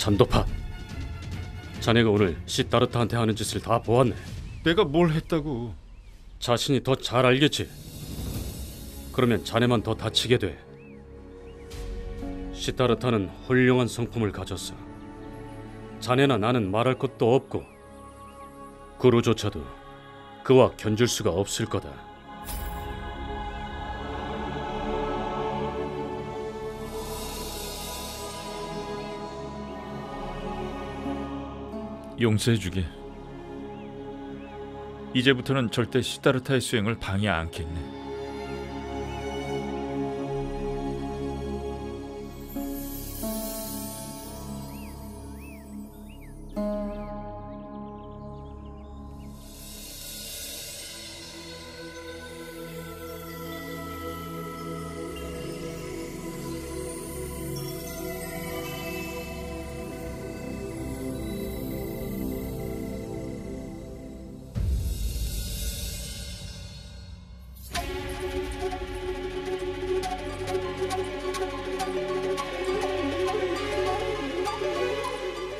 잔도파, 자네가 오늘 시다르타한테 하는 짓을 다 보았네. 내가 뭘 했다고? 자신이 더 잘 알겠지. 그러면 자네만 더 다치게 돼. 시다르타는 훌륭한 성품을 가졌어. 자네나 나는 말할 것도 없고 구루조차도 그와 견줄 수가 없을 거다. 용서해주게. 이제부터는 절대 시다르타의 수행을 방해 않겠네.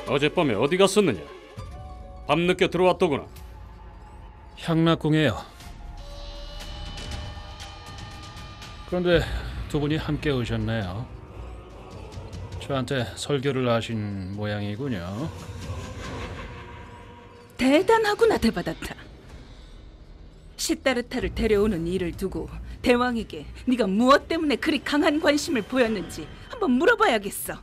어젯밤에 어디 갔었느냐? 밤늦게 들어왔더구나. 향락궁에요. 그런데 두 분이 함께 오셨네요. 저한테 설교를 하신 모양이군요. 대단하구나, 데바다타. 시다르타를 데려오는 일을 두고 대왕에게 네가 무엇 때문에 그리 강한 관심을 보였는지 한번 물어봐야겠어.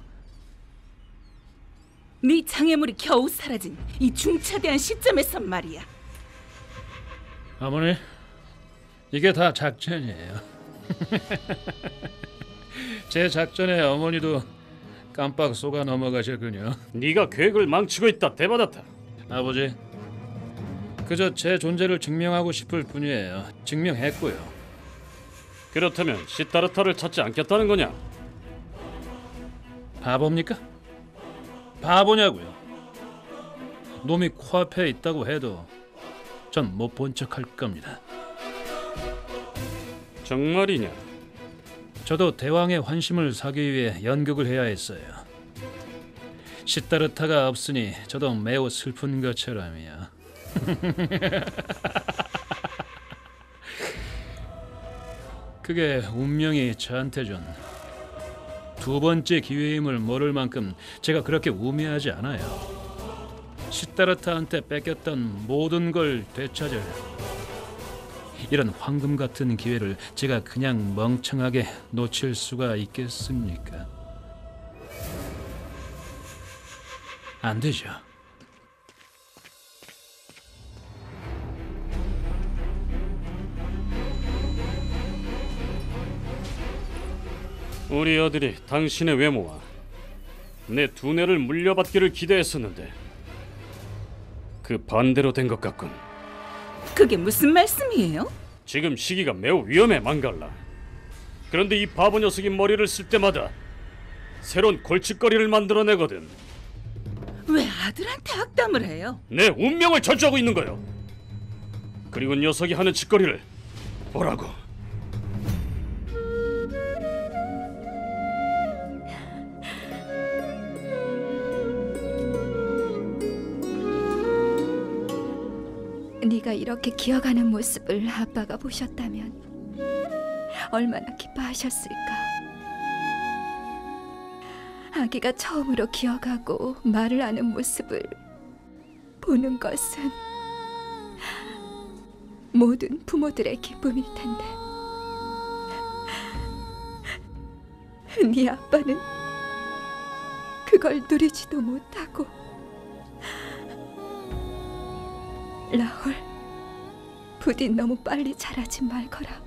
네 장애물이 겨우 사라진 이 중차대한 시점에선 말이야. 어머니, 이게 다 작전이에요. 제 작전에 어머니도 깜빡 속아 넘어가셨군요. 네가 계획을 망치고 있다, 데바다타. 아버지, 그저 제 존재를 증명하고 싶을 뿐이에요. 증명했고요. 그렇다면 시다르타를 찾지 않겠다는 거냐? 바보입니까? 바보냐고요. 놈이 코앞에 있다고 해도 전 못 본 척할 겁니다. 정말이냐? 저도 대왕의 환심을 사기 위해 연극을 해야 했어요. 시다르타가 없으니 저도 매우 슬픈 것처럼이요. 그게 운명이 저한테 준 두 번째 기회임을 모를 만큼 제가 그렇게 우매하지 않아요. 시다르타한테 뺏겼던 모든 걸 되찾을 이런 황금 같은 기회를 제가 그냥 멍청하게 놓칠 수가 있겠습니까? 안 되죠. 우리 아들이 당신의 외모와 내 두뇌를 물려받기를 기대했었는데 그 반대로 된 것 같군. 그게 무슨 말씀이에요? 지금 시기가 매우 위험해, 망갈라. 그런데 이 바보 녀석이 머리를 쓸 때마다 새로운 골칫거리를 만들어내거든. 왜 아들한테 악담을 해요? 내 운명을 저주하고 있는 거요. 그리고 녀석이 하는 짓거리를 보라고. 네가 이렇게 기어가는 모습을 아빠가 보셨다면 얼마나 기뻐하셨을까. 아기가 처음으로 기어가고 말을 하는 모습을 보는 것은 모든 부모들의 기쁨일 텐데 네 아빠는 그걸 누리지도 못하고 라울, 부디 너무 빨리 자라지 말거라.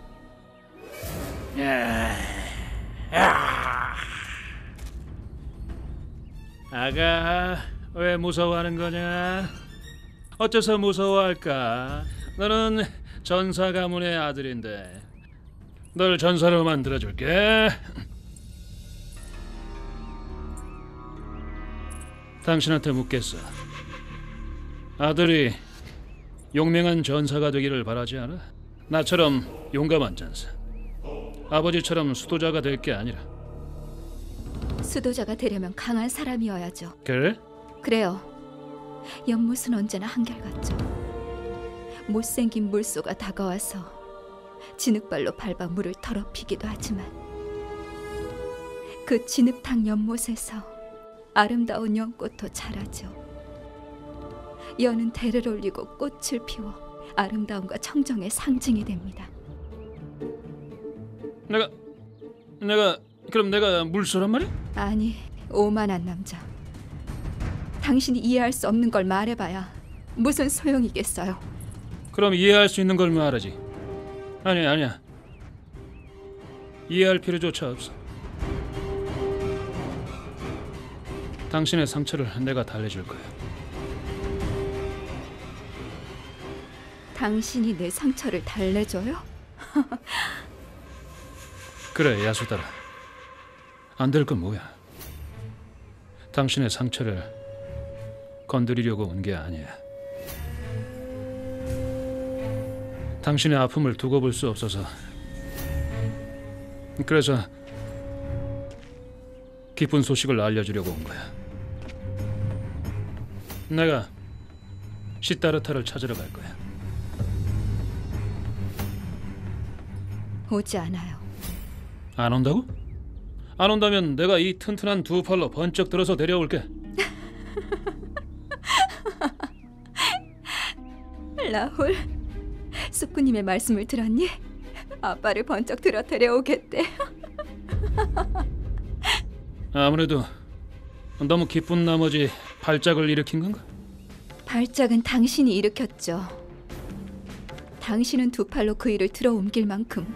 아가, 왜 무서워하는 거냐? 어째서 무서워할까? 너는 전사 가문의 아들인데 널 전사로 만들어줄게. 당신한테 묻겠어. 아들이 용맹한 전사가 되기를 바라지 않아? 나처럼 용감한 전사, 아버지처럼 수도자가 될 게 아니라. 수도자가 되려면 강한 사람이어야죠. 그래? 그래요. 연못은 언제나 한결같죠. 못생긴 물소가 다가와서 진흙발로 밟아 물을 더럽히기도 하지만 그 진흙탕 연못에서 아름다운 연꽃도 자라죠. 연은 대를 올리고 꽃을 피워 아름다움과 청정의 상징이 됩니다. 그럼 내가 물소란 말이야? 아니, 오만한 남자. 당신이 이해할 수 없는 걸 말해봐야 무슨 소용이겠어요. 그럼 이해할 수 있는 걸 말하지. 아니야. 이해할 필요조차 없어. 당신의 상처를 내가 달래줄 거야. 당신이 내 상처를 달래줘요? 그래, 야수다라. 안 될 건 뭐야? 당신의 상처를 건드리려고 온 게 아니야. 당신의 아픔을 두고 볼 수 없어서. 그래서 기쁜 소식을 알려주려고 온 거야. 내가 시타르타를 찾으러 갈 거야. 오지 않아요. 안 온다고? 안 온다면 내가 이 튼튼한 두 팔로 번쩍 들어서 데려올게. 라훌, 숙구님의 말씀을 들었니? 아빠를 번쩍 들어 데려오겠대. 아무래도 너무 기쁜 나머지 발작을 일으킨 건가? 발작은 당신이 일으켰죠. 당신은 두 팔로 그 일을 들어 옮길 만큼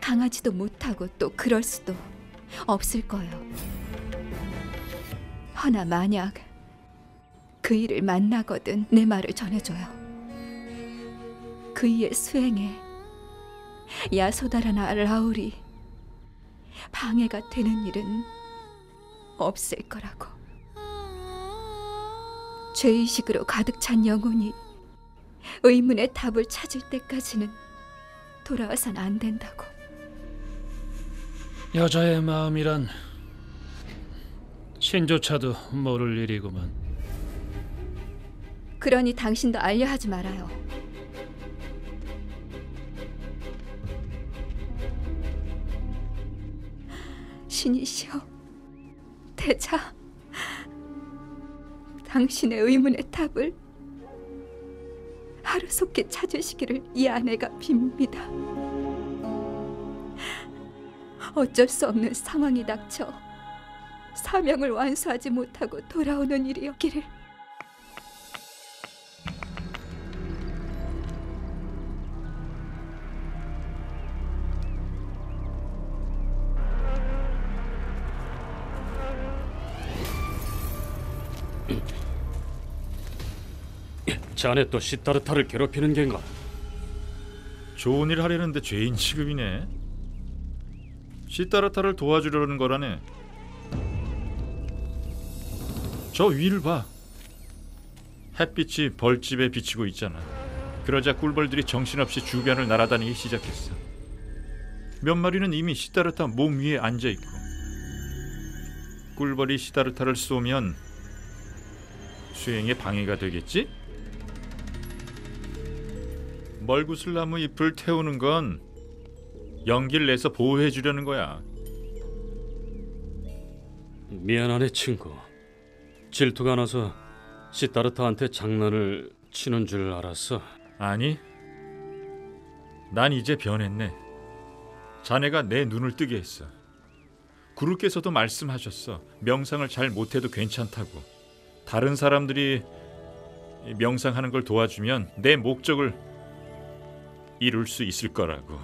강하지도 못하고 또 그럴 수도 없을 거예요. 허나 만약 그 일을 만나거든 내 말을 전해줘요. 그 일의 수행에 야소다라나 라울이 방해가 되는 일은 없을 거라고. 죄의식으로 가득 찬 영혼이 의문의 답을 찾을 때까지는 돌아와선 안 된다고. 여자의 마음이란 신조차도 모를 일이구만. 그러니 당신도 알려 하지 말아요. 신이시여, 대자, 당신의 의문의 답을 하루속히 찾으시기를 이 아내가 빕니다. 어쩔 수 없는 상황이 닥쳐 사명을 완수하지 못하고 돌아오는 일이었기를. 자네 또 시타르타를 괴롭히는 겐가? 좋은 일 하려는데 죄인 취급이네. 시타르타를 도와주려는 거라네. 저 위를 봐. 햇빛이 벌집에 비치고 있잖아. 그러자 꿀벌들이 정신없이 주변을 날아다니기 시작했어. 몇 마리는 이미 시타르타 몸 위에 앉아있고. 꿀벌이 시타르타를 쏘면 수행에 방해가 되겠지? 멀구슬나무 잎을 태우는 건 연기를 내서 보호해 주려는 거야. 미안하네 친구. 질투가 나서 시타르타한테 장난을 치는 줄 알았어. 아니, 난 이제 변했네. 자네가 내 눈을 뜨게 했어. 구루께서도 말씀하셨어. 명상을 잘 못해도 괜찮다고. 다른 사람들이 명상하는 걸 도와주면 내 목적을 이룰 수 있을 거라고.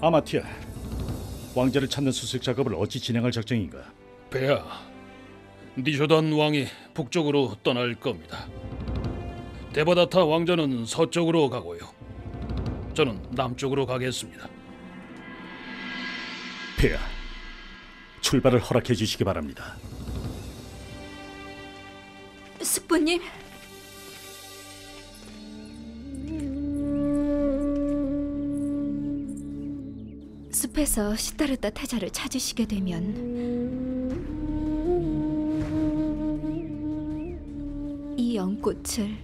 아마티아, 왕자를 찾는 수색 작업을 어찌 진행할 작정인가? 배야, 니쇼단 왕이 북쪽으로 떠날 겁니다. 데바다타 왕자는 서쪽으로 가고요. 저는 남쪽으로 가겠습니다. 폐하, 출발을 허락해 주시기 바랍니다. 숙부님, 숲에서 시다르타 태자를 찾으시게 되면 이 연꽃을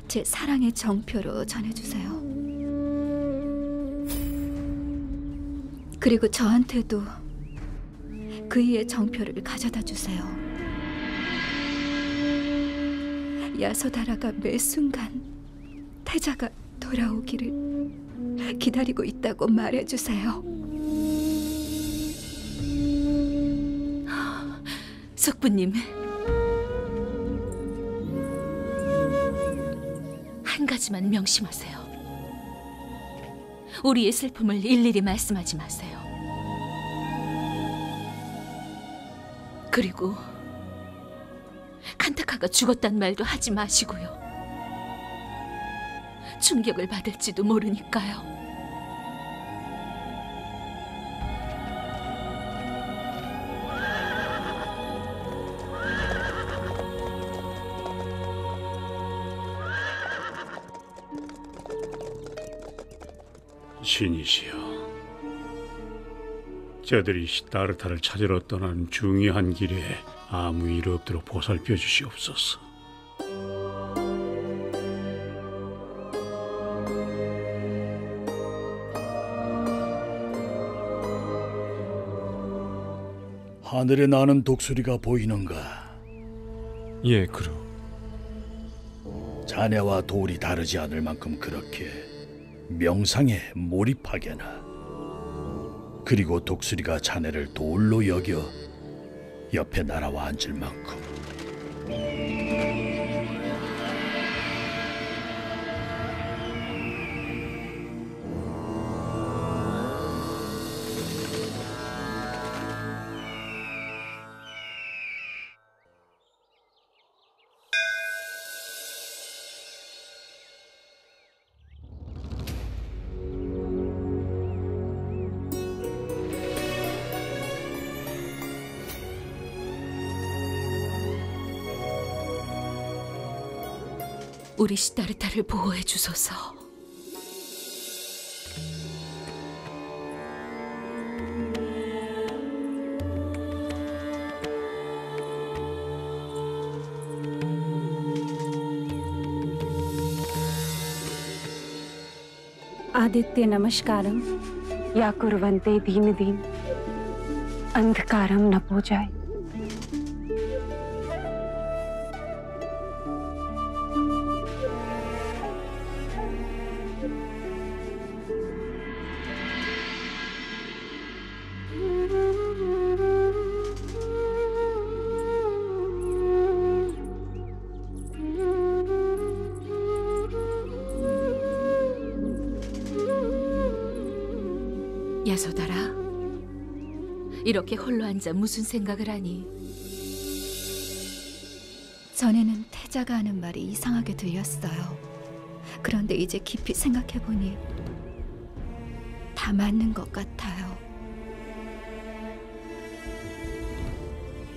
제 사랑의 정표로 전해주세요. 그리고 저한테도 그이의 정표를 가져다 주세요. 야소다라가 매 순간 태자가 돌아오기를 기다리고 있다고 말해주세요. 숙부님, 한 가지만 명심하세요. 우리의 슬픔을 일일이 말씀하지 마세요. 그리고 칸타카가 죽었단 말도 하지 마시고요. 충격을 받을지도 모르니까요. 신이시여, 저들이 시다르타를 찾으러 떠나는 중요한 길에 아무 일 없도록 보살펴 주시옵소서. 하늘에 나는 독수리가 보이는가? 예, 그루. 자네와 돌이 다르지 않을 만큼 그렇게 명상에 몰입하게나. 그리고 독수리가 자네를 돌로 여겨 옆에 날아와 앉을 만큼. 우리 시다르타를 보호해 주소서. आदित्य नमस्कारम या कुर्वन्ते दीन दीन अंधकारम न हो जाए। 야소다라, 이렇게 홀로 앉아 무슨 생각을 하니? 전에는 태자가 하는 말이 이상하게 들렸어요. 그런데 이제 깊이 생각해보니 다 맞는 것 같아요.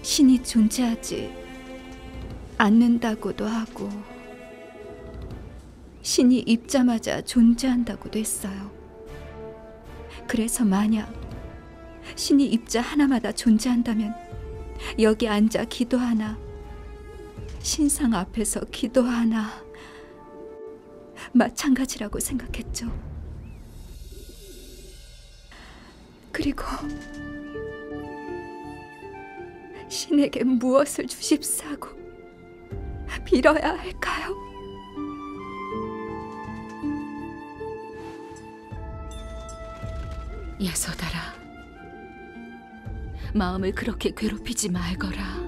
신이 존재하지 않는다고도 하고 신이 입자마자 존재한다고도 했어요. 그래서 만약 신이 입자 하나마다 존재한다면 여기 앉아 기도하나 신상 앞에서 기도하나 마찬가지라고 생각했죠. 그리고 신에게 무엇을 주십사고 빌어야 할까요? 야소다라, 마음을 그렇게 괴롭히지 말거라.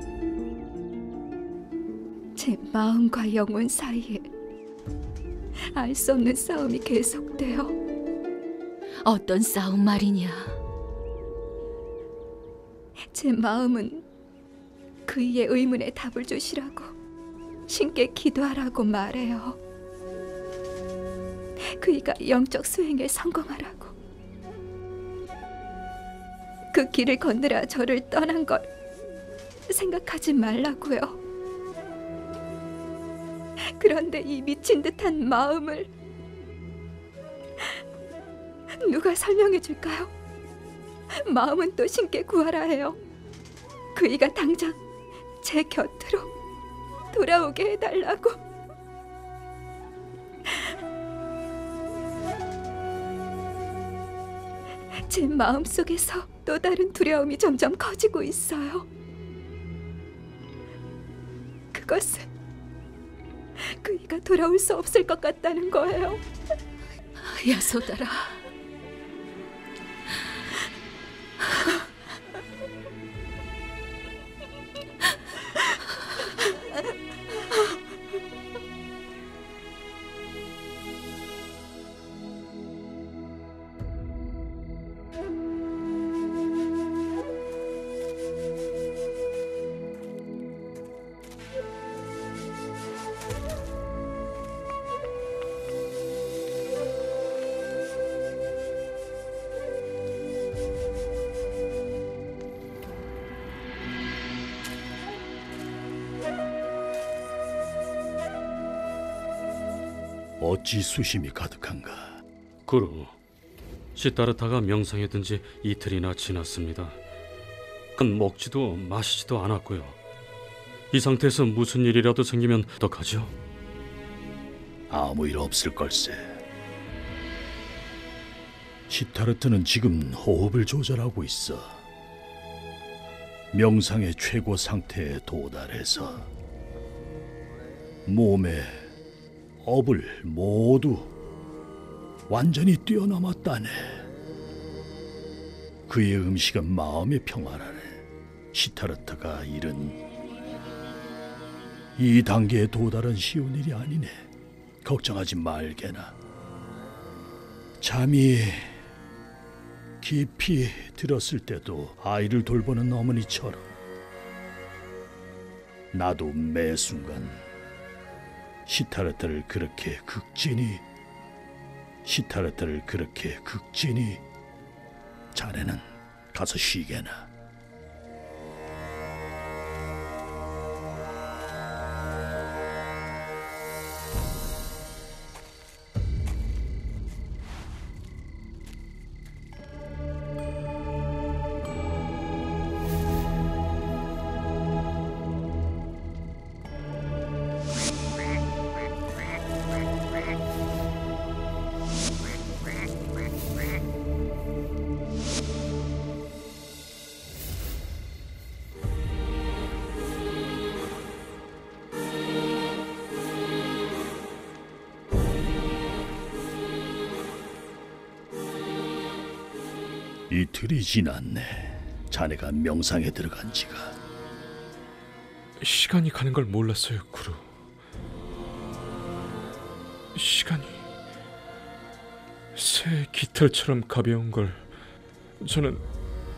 제 마음과 영혼 사이에 알 수 없는 싸움이 계속돼요. 어떤 싸움 말이냐? 제 마음은 그이의 의문에 답을 주시라고 신께 기도하라고 말해요. 그이가 영적 수행에 성공하라고. 그 길을 건너라 저를 떠난 걸 생각하지 말라고요. 그런데 이 미친 듯한 마음을 누가 설명해 줄까요? 마음은 또 신께 구하라 해요. 그이가 당장 제 곁으로 돌아오게 해달라고. 제 마음속에서 또 다른 두려움이 점점 커지고 있어요. 그것은 그이가 돌아올 수 없을 것 같다는 거예요. 야소다라. 어찌 수심이 가득한가? 구루, 시타르타가 명상에 든 지 이틀이나 지났습니다. 큰 먹지도 마시지도 않았고요. 이 상태에서 무슨 일이라도 생기면 어떡하죠? 아무 일 없을 걸세. 시타르트는 지금 호흡을 조절하고 있어. 명상의 최고 상태에 도달해서 몸에 업을 모두 완전히 뛰어넘었다네. 그의 음식은 마음의 평화라네. 시타르트가 이른 이 단계에 도달은 쉬운 일이 아니네. 걱정하지 말게나. 잠이 깊이 들었을 때도 아이를 돌보는 어머니처럼 나도 매 순간 시타르트를 그렇게 극진히 자네는 가서 쉬게나. 이틀이 지났네. 자네가 명상에 들어간 지가. 시간이 가는 걸 몰랐어요, 구루. 시간이 새 깃털처럼 가벼운 걸 저는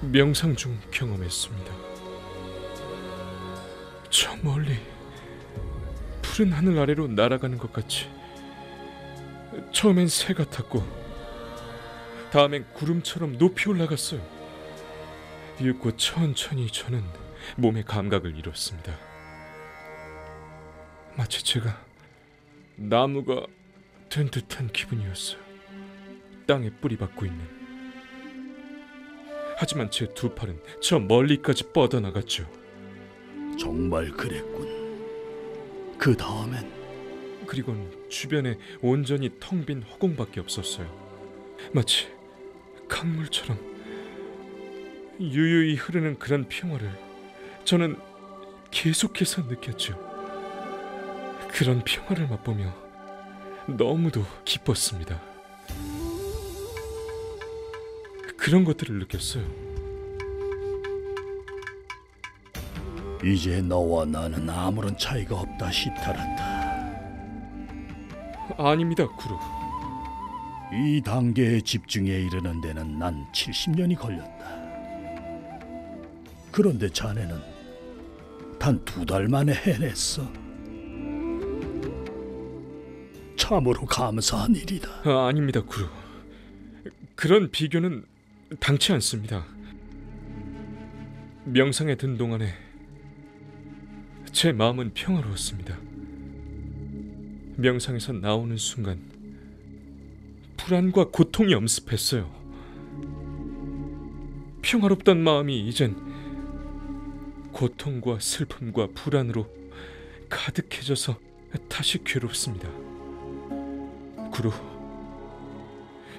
명상 중 경험했습니다. 저 멀리 푸른 하늘 아래로 날아가는 것 같이 처음엔 새 같았고 다음엔 구름처럼 높이 올라갔어요. 이윽고 천천히 저는 몸의 감각을 잃었습니다. 마치 제가 나무가 된 듯한 기분이었어요. 땅에 뿌리 박고 있는. 하지만 제 두 팔은 저 멀리까지 뻗어나갔죠. 정말 그랬군. 그 다음엔? 그리고는 주변에 온전히 텅 빈 허공밖에 없었어요. 마치 강물처럼 유유히 흐르는 그런 평화를 저는 계속해서 느꼈죠. 그런 평화를 맛보며 너무도 기뻤습니다. 그런 것들을 느꼈어요. 이제 너와 나는 아무런 차이가 없다, 시타르타. 아닙니다, 구루. 이 단계의 집중에 이르는 데는 난 70년이 걸렸다. 그런데 자네는 단 2달 만에 해냈어. 참으로 감사한 일이다. 아닙니다, 구루. 그런 비교는 당치 않습니다. 명상에 든 동안에 제 마음은 평화로웠습니다. 명상에서 나오는 순간 불안과 고통이 엄습했어요. 평화롭던 마음이 이젠 고통과 슬픔과 불안으로 가득해져서 다시 괴롭습니다. 구루,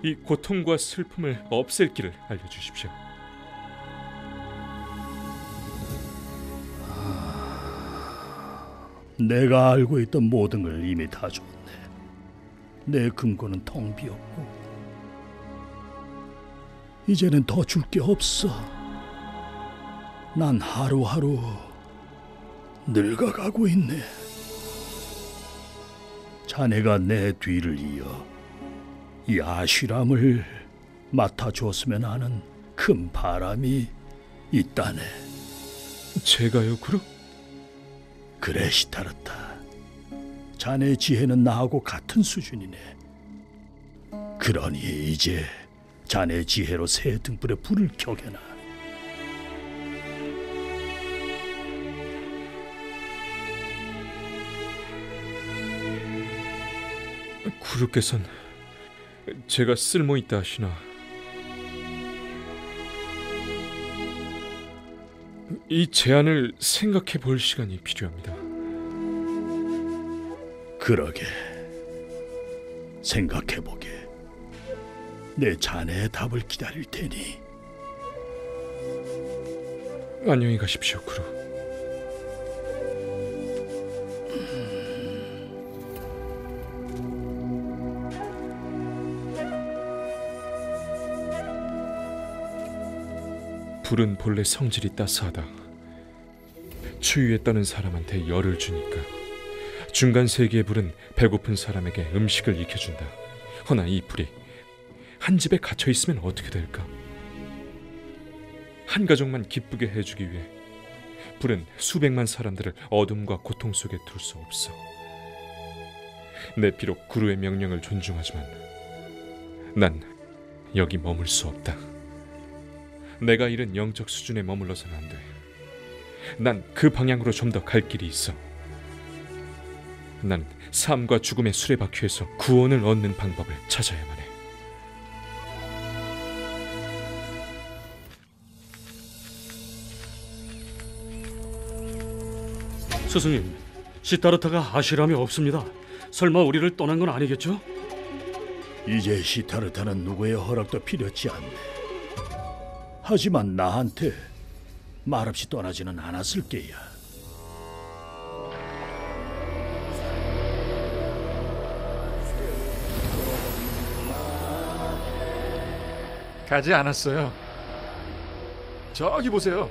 이 고통과 슬픔을 없앨 길을 알려주십시오. 내가 알고 있던 모든 걸 이미 다 줬네. 내 금고는 텅 비었고 이제는 더 줄 게 없어. 난 하루하루 늙어가고 있네. 자네가 내 뒤를 이어 이 아쉬람을 맡아주었으면 하는 큰 바람이 있다네. 제가요, 구루? 그래, 시타르타. 자네 지혜는 나하고 같은 수준이네. 그러니 이제 자네 지혜로 새 등불에 불을 켜게나. 구루께선 제가 쓸모있다 하시나? 이 제안을 생각해 볼 시간이 필요합니다. 그러게. 생각해보게. 내 자네의 답을 기다릴 테니. 안녕히 가십시오, 구루. 불은 본래 성질이 따스하다. 추위에 떠는 사람한테 열을 주니까. 중간 세기의 불은 배고픈 사람에게 음식을 익혀준다. 허나 이 불이 한 집에 갇혀 있으면 어떻게 될까? 한 가족만 기쁘게 해주기 위해 불은 수백만 사람들을 어둠과 고통 속에 둘 수 없어. 내 비록 구루의 명령을 존중하지만 난 여기 머물 수 없다. 내가 이른 영적 수준에 머물러서는 안 돼. 난 그 방향으로 좀 더 갈 길이 있어. 난 삶과 죽음의 수레바퀴에서 구원을 얻는 방법을 찾아야만 해. 스승님, 시타르타가 아쉬람이 없습니다. 설마 우리를 떠난 건 아니겠죠? 이제 시타르타는 누구의 허락도 필요치 않네. 하지만 나한테 말없이 떠나지는 않았을 게야. 가지 않았어요. 저기 보세요.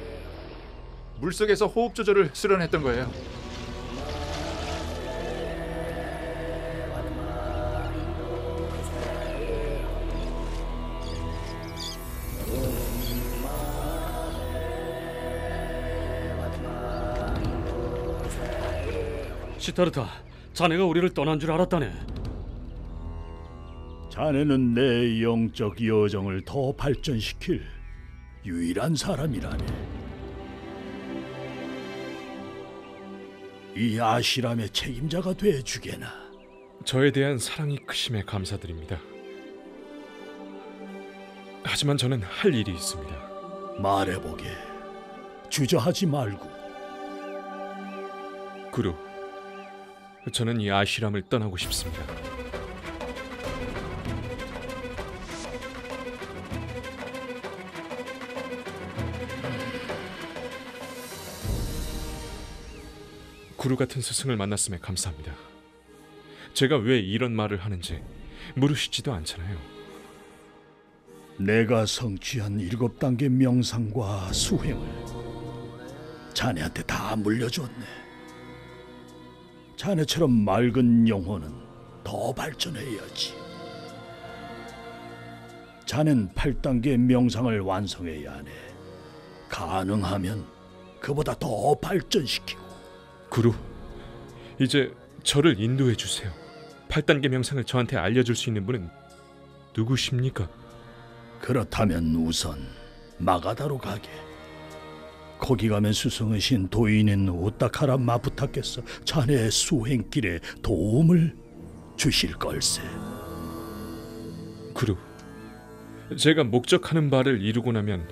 물속에서 호흡 조절을 수련했던 거예요. 시타르타, 자네가 우리를 떠난 줄 알았다네. 자네는 내 영적 여정을 더 발전시킬 유일한 사람이라네. 이 아시람의 책임자가 돼주게나. 저에 대한 사랑이 크심에 감사드립니다. 하지만 저는 할 일이 있습니다. 말해보게. 주저하지 말고. 구루, 저는 이 아시람을 떠나고 싶습니다. 구루 같은 스승을 만났음에 감사합니다. 제가 왜 이런 말을 하는지 물으시지도 않잖아요. 내가 성취한 7단계 명상과 수행을 자네한테 다 물려줬네. 자네처럼 맑은 영혼은 더 발전해야지. 자넨 8단계 명상을 완성해야 하네. 가능하면 그보다 더 발전시키고. 구루, 이제 저를 인도해 주세요. 8단계 명상을 저한테 알려줄 수 있는 분은 누구십니까? 그렇다면 우선 마가다로 가게. 거기 가면 수성으신 도인인 우타카라 마부타께서 자네의 수행길에 도움을 주실 걸세. 구루, 제가 목적하는 바를 이루고 나면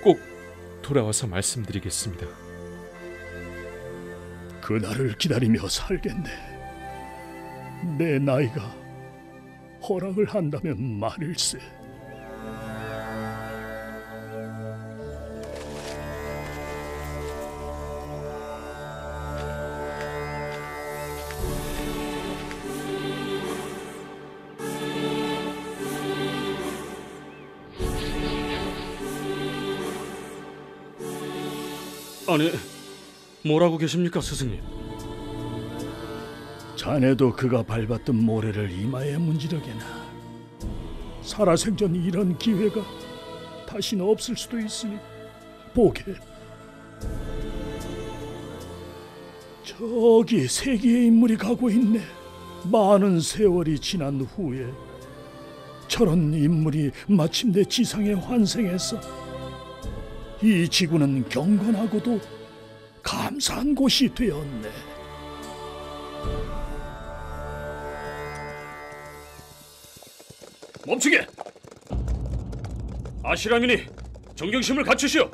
꼭 돌아와서 말씀드리겠습니다. 그날을 기다리며 살겠네. 내 나이가 허락을 한다면 말일세. 아니, 뭐라고 계십니까, 스승님? 자네도 그가 밟았던 모래를 이마에 문지르게나. 살아생전 이런 기회가 다시는 없을 수도 있으니 보게. 저기 세기의 인물이 가고 있네. 많은 세월이 지난 후에 저런 인물이 마침내 지상에 환생해서 이 지구는 경건하고도 감사한 곳이 되었네. 멈추게! 아시라민이 정경심을 갖추시오.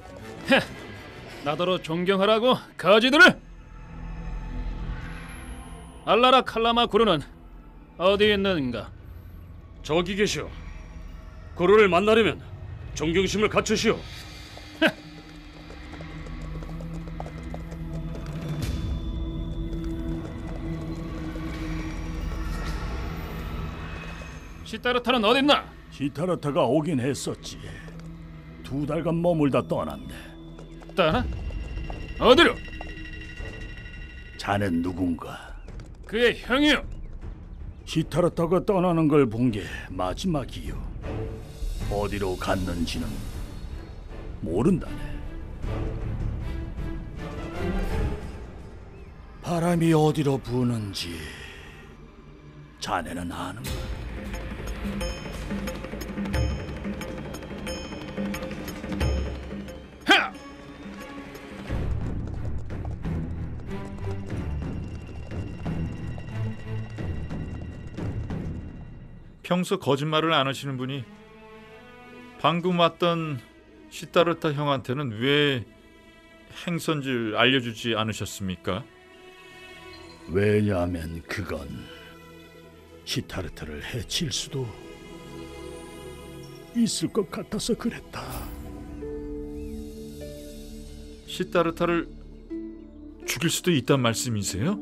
나더러 존경하라고 거지들을. 알라라 칼라마 구루는 어디 있는가? 저기 계시오. 고로를 만나려면 정경심을 갖추시오. 시타르타는 어딨나? 시타르타가 오긴 했었지. 2달간 머물다 떠났네. 떠나? 어디로? 자넨 누군가? 그의 형이요. 시타르타가 떠나는 걸 본 게 마지막이요. 어디로 갔는지는 모른다네. 바람이 어디로 부는지 자네는 아는가? 하! 평소 거짓말을 안 하시는 분이 방금 왔던 시타르타 형한테는 왜 행선지를 알려주지 않으셨습니까? 왜냐하면 그건 시타르타를 해칠 수도 있을 것 같아서 그랬다. 시타르타를 죽일 수도 있단 말씀이세요?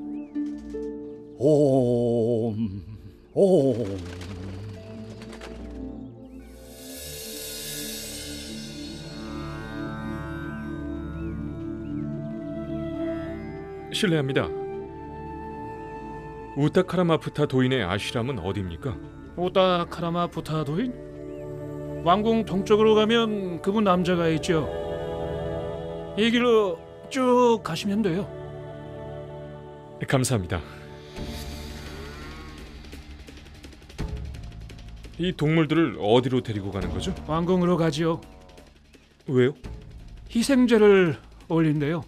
옴. 실례합니다. 우타카라마푸타 도인의 아시람은 어디입니까? 오타카라마 부타 도인? 왕궁 동쪽으로 가면 그분 남자가 있죠. 이 길로 쭉 가시면 돼요. 감사합니다. 이 동물들을 어디로 데리고 가는 거죠? 왕궁으로 가지요. 왜요? 희생제를 올린대요.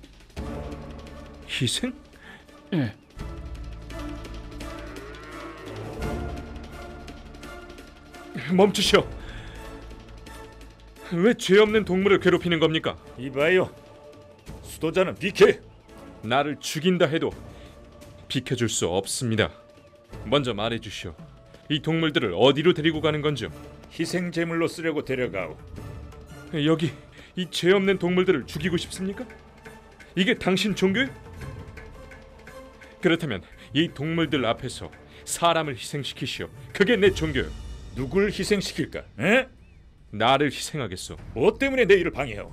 희생? 예. 멈추시오. 왜 죄 없는 동물을 괴롭히는 겁니까? 이봐요, 수도자는 비켜. 나를 죽인다 해도 비켜줄 수 없습니다. 먼저 말해주시오. 이 동물들을 어디로 데리고 가는 건지요? 희생 제물로 쓰려고 데려가오. 여기 이 죄 없는 동물들을 죽이고 싶습니까? 이게 당신 종교요? 그렇다면 이 동물들 앞에서 사람을 희생시키시오. 그게 내 종교요. 누굴 희생시킬까? 에? 나를 희생하겠소. 뭐 때문에 내 일을 방해하오?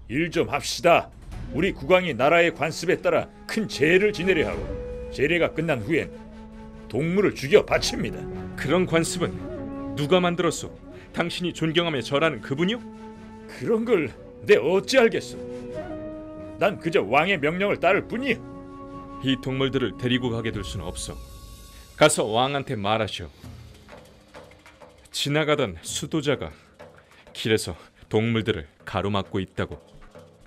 일 좀 합시다. 우리 국왕이 나라의 관습에 따라 큰 제례를 지내려 하고 제례가 끝난 후엔 동물을 죽여 바칩니다. 그런 관습은 누가 만들었소? 당신이 존경하며 절하는 그분이요? 그런 걸 내 어찌 알겠어? 난 그저 왕의 명령을 따를 뿐이야. 이 동물들을 데리고 가게 둘 수는 없어. 가서 왕한테 말하시오. 지나가던 수도자가 길에서 동물들을 가로막고 있다고.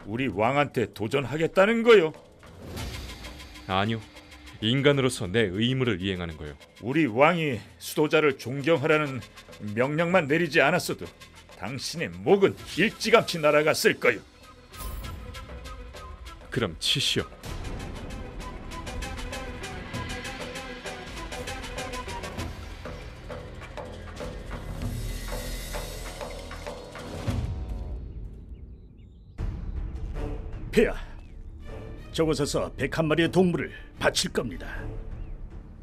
우리 왕한테 도전하겠다는 거요? 아니요. 인간으로서 내 의무를 이행하는 거요. 우리 왕이 수도자를 존경하라는 명령만 내리지 않았어도 당신의 목은 일찌감치 날아갔을 거요. 그럼 치시오. 폐하, 저곳에서 101마리의 동물을 바칠 겁니다.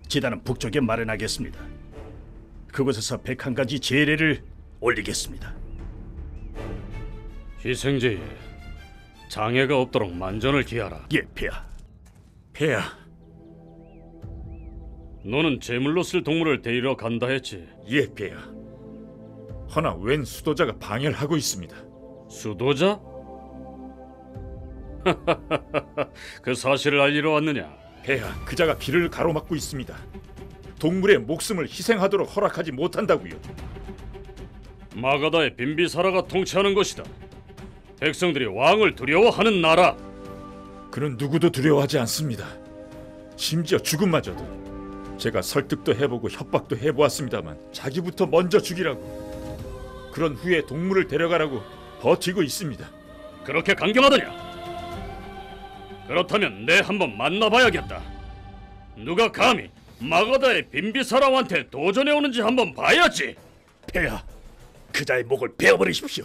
제단은 북쪽에 마련하겠습니다. 그곳에서 101가지 제례를 올리겠습니다. 희생제에 장애가 없도록 만전을 기하라. 예, 폐하. 폐하, 너는 제물로 쓸 동물을 데리러 간다 했지. 예 폐하. 허나 웬 수도자가 방해를 하고 있습니다. 수도자? 그 사실을 알리러 왔느냐? 폐하, 그자가 길을 가로막고 있습니다. 동물의 목숨을 희생하도록 허락하지 못한다고요. 마가다의 빈비사라가 통치하는 것이다. 백성들이 왕을 두려워하는 나라. 그는 누구도 두려워하지 않습니다. 심지어 죽음마저도. 제가 설득도 해보고 협박도 해보았습니다만 자기부터 먼저 죽이라고, 그런 후에 동물을 데려가라고 버티고 있습니다. 그렇게 강경하더냐? 그렇다면 내 한번 만나봐야겠다. 누가 감히 마가다의 빈비사라한테 도전해 오는지 한번 봐야지. 폐하, 그자의 목을 베어버리십시오.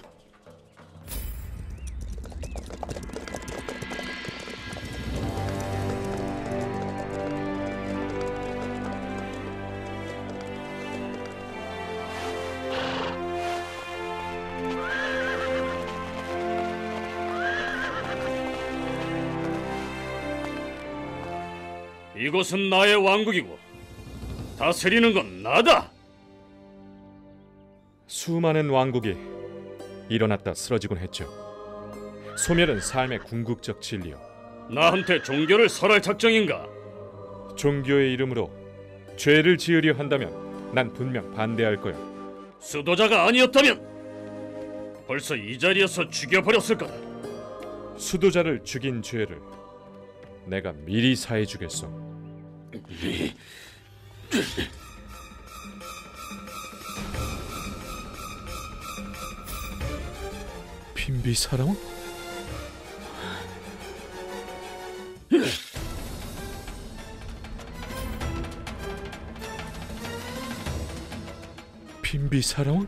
이곳은 나의 왕국이고 다스리는 건 나다. 수많은 왕국이 일어났다 쓰러지곤 했죠. 소멸은 삶의 궁극적 진리요. 나한테 종교를 설할 작정인가? 종교의 이름으로 죄를 지으려 한다면 난 분명 반대할 거야. 수도자가 아니었다면 벌써 이 자리에서 죽여버렸을 거다. 수도자를 죽인 죄를 내가 미리 사해 주겠어. 빈비사라운? 빈비사라운?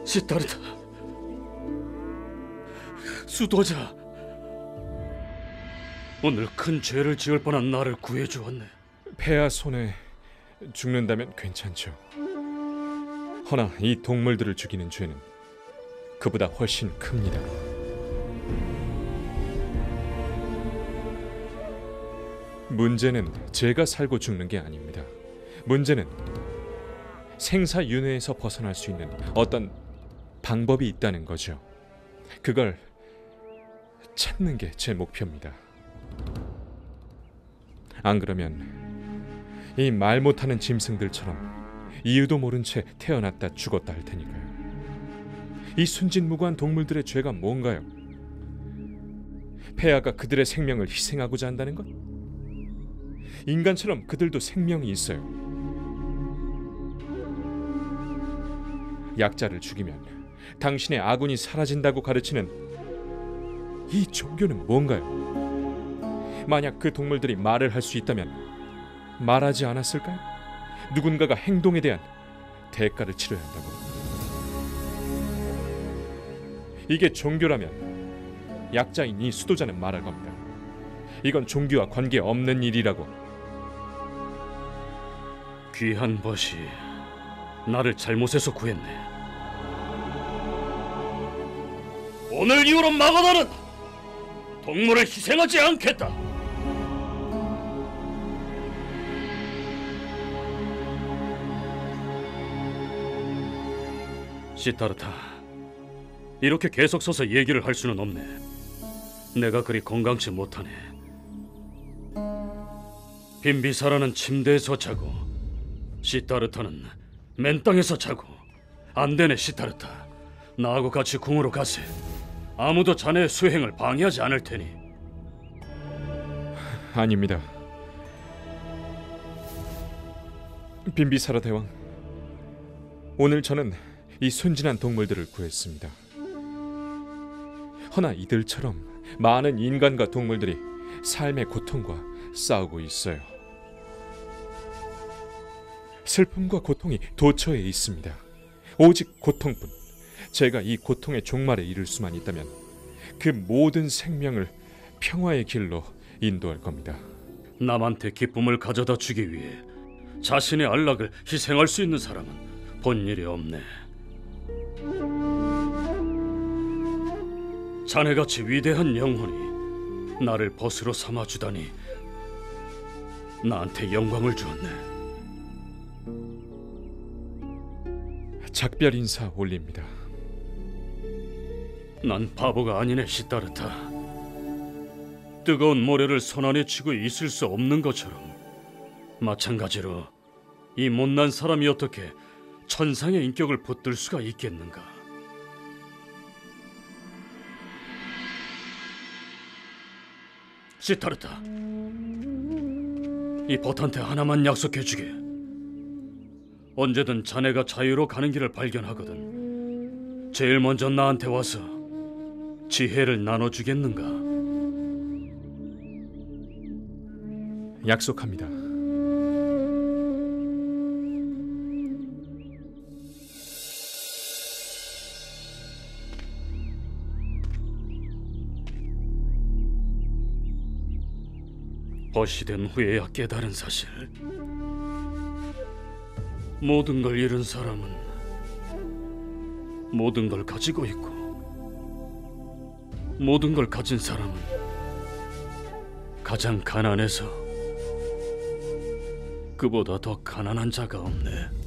시타르타, 수도자, 오늘 큰 죄를 지을 뻔한 나를 구해주었네. 폐하 손에 죽는다면 괜찮죠. 허나 이 동물들을 죽이는 죄는 그보다 훨씬 큽니다. 문제는 제가 살고 죽는 게 아닙니다. 문제는 생사윤회에서 벗어날 수 있는 어떤 방법이 있다는 거죠. 그걸 찾는 게 제 목표입니다. 안 그러면 이 말 못하는 짐승들처럼 이유도 모른 채 태어났다 죽었다 할 테니까요. 이 순진무구한 동물들의 죄가 뭔가요? 폐하가 그들의 생명을 희생하고자 한다는 것? 인간처럼 그들도 생명이 있어요. 약자를 죽이면 당신의 아군이 사라진다고 가르치는 이 종교는 뭔가요? 만약 그 동물들이 말을 할 수 있다면 말하지 않았을까요? 누군가가 행동에 대한 대가를 치러야 한다고. 이게 종교라면 약자인 이 수도자는 말할 겁니다. 이건 종교와 관계없는 일이라고. 귀한 벗이 나를 잘못해서 구했네. 오늘 이후로 마가다는 동물을 희생하지 않겠다. 시타르타, 이렇게 계속 서서 얘기를 할 수는 없네. 내가 그리 건강치 못하네. 빈비사라는 침대에서 자고 시타르타는 맨 땅에서 자고. 안 되네 시타르타. 나하고 같이 궁으로 가세. 아무도 자네의 수행을 방해하지 않을 테니. 아닙니다. 빈비사라 대왕, 오늘 저는 이 순진한 동물들을 구했습니다. 허나 이들처럼 많은 인간과 동물들이 삶의 고통과 싸우고 있어요. 슬픔과 고통이 도처에 있습니다. 오직 고통뿐. 제가 이 고통의 종말에 이를 수만 있다면 그 모든 생명을 평화의 길로 인도할 겁니다. 남한테 기쁨을 가져다 주기 위해 자신의 안락을 희생할 수 있는 사람은 본 일이 없네. 자네같이 위대한 영혼이 나를 벗으로 삼아주다니 나한테 영광을 주었네. 작별 인사 올립니다. 난 바보가 아니네 시타르타. 뜨거운 모래를 손 안에 쥐고 있을 수 없는 것처럼 마찬가지로 이 못난 사람이 어떻게 천상의 인격을 붙들 수가 있겠는가. 시타르타, 이 버탄테 하나만 약속해주게. 언제든 자네가 자유로 가는 길을 발견하거든 제일 먼저 나한테 와서 지혜를 나눠주겠는가? 약속합니다. 벗이 된 후에야 깨달은 사실. 모든 걸 잃은 사람은 모든 걸 가지고 있고, 모든 걸 가진 사람은 가장 가난해서 그보다 더 가난한 자가 없네.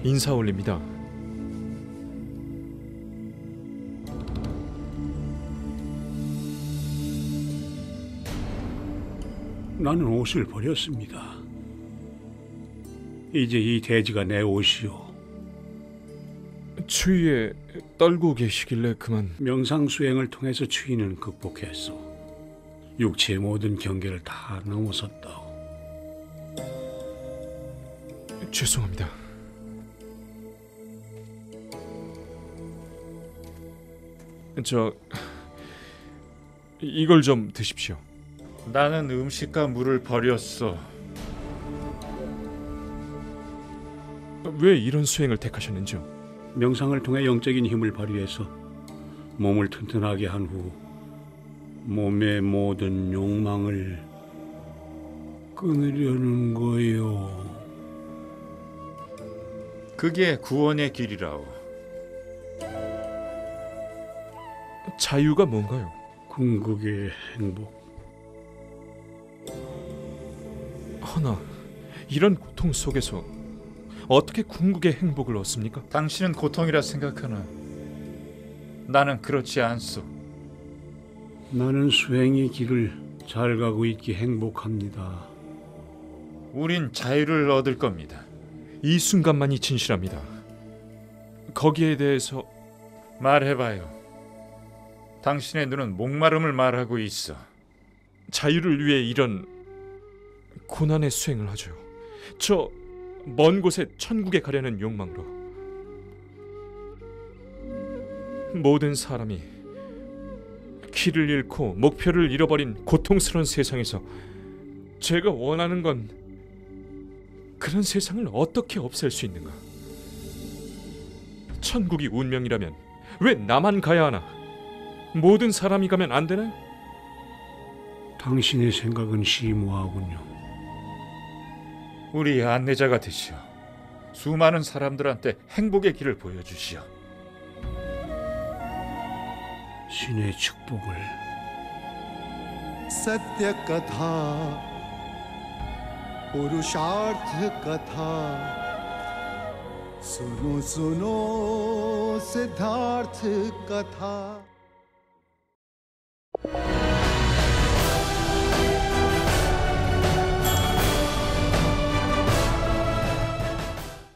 인사 올립니다. 나는 옷을 버렸습니다. 이제 이 대지가 내 옷이요. 추위에 떨고 계시길래 그만. 명상 수행을 통해서 추위는 극복했어. 육체의 모든 경계를 다 넘어섰다. 죄송합니다. 이걸 좀 드십시오. 나는 음식과 물을 버렸어. 왜 이런 수행을 택하셨는지요? 명상을 통해 영적인 힘을 발휘해서 몸을 튼튼하게 한 후 몸의 모든 욕망을 끊으려는 거요. 그게 구원의 길이라오. 자유가 뭔가요? 궁극의 행복. 허나 이런 고통 속에서 어떻게 궁극의 행복을 얻습니까? 당신은 고통이라 생각하나 나는 그렇지 않소. 나는 수행의 길을 잘 가고 있기 행복합니다. 우린 자유를 얻을 겁니다. 이 순간만이 진실합니다. 거기에 대해서 말해봐요. 당신의 눈은 목마름을 말하고 있어. 자유를 위해 이런 고난의 수행을 하죠. 저 먼 곳에 천국에 가려는 욕망으로. 모든 사람이 길을 잃고 목표를 잃어버린 고통스러운 세상에서 제가 원하는 건 그런 세상을 어떻게 없앨 수 있는가? 천국이 운명이라면 왜 나만 가야 하나? 모든 사람이 가면 안 되나요? 당신의 생각은 심오하군요. 우리 안내자가 되시어 수많은 사람들한테 행복의 길을 보여주시오. 신의 축복을. सत्य कथा पुरुषार्थ कथा सुनो सुनो सिद्धार्थ कथा